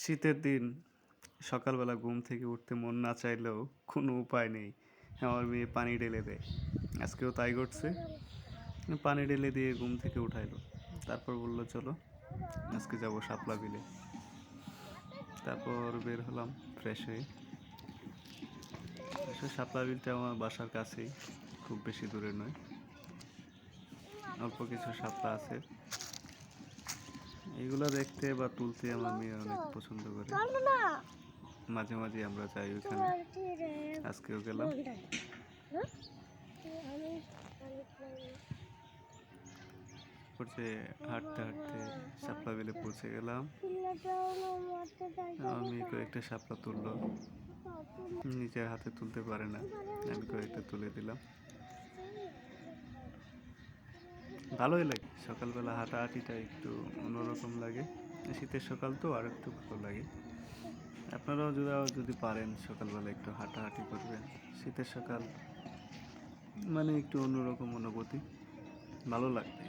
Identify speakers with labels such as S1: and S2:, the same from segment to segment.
S1: শীতের দিন সকালবেলা ঘুম থেকে উঠতে মন না চাইলেও কোনো উপায় নেই, আমার মেয়ে পানি ঢেলে দেয়। আজকেও তাই ঘটছে, পানি ঢেলে দিয়ে ঘুম থেকে উঠাইলো। তারপর বললো চলো আজকে যাবো শাপলা বিলে। তারপর বের হলাম ফ্রেশ হয়ে। আসলে শাপলা বিলটা আমার বাসার কাছেই, খুব বেশি দূরে নয়, অল্প কিছু শাপলা আছে। এগুলো দেখতে বা তুলতে আমার মেয়ে অনেক পছন্দ করে। মাঝে মাঝে আমরা যাই ওইখানে, আজকেও গেলাম। হাঁটতে হাঁটতে শাপলা বিলে পৌঁছে গেলাম। আমি কয়েকটা শাপলা তুললো, নিজের হাতে তুলতে পারে না, আমি কয়েকটা তুলে দিলাম। ভালোই লাগে, সকালবেলা হাঁটাহাঁটিটা একটু অন্যরকম লাগে। শীতের সকাল তো আর একটু ভালো লাগে। আপনারাও যদি পারেন সকালবেলা একটু হাঁটাহাঁটি করবেন। শীতের সকাল মানে একটু অন্যরকম অনুভূতি, ভালো লাগবে।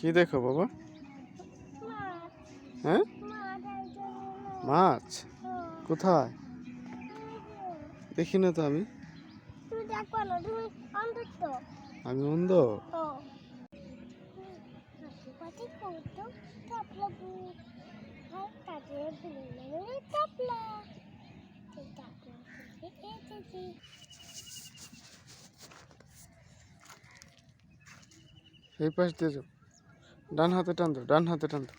S1: কি দেখো বাবা? হ্যাঁ, মাছ কোথায়? দেখি না তো আমি। আমি অন্ধ? এই পাশ দিয়ে যাও, ডান হাতে টান দাও, ডান হাতে টান দাও,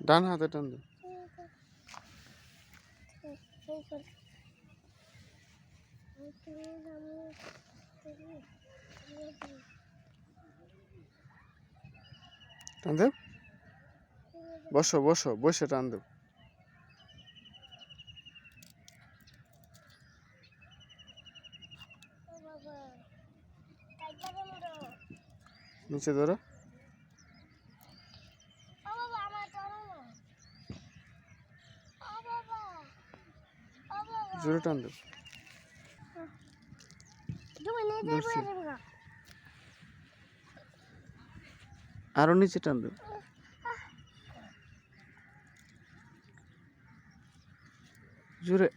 S1: ডান হাতে টান দাও। টান দাও, বসো বসো, বসে টান দাও। নিচে ধরো, জোরে টান দাও। আরো নিচে টান দাও, জোরে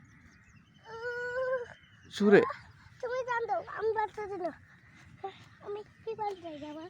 S1: জোরে।
S2: তুমি টান দাও, আমি পারতেছি না, আমি কি পারতে যাবা।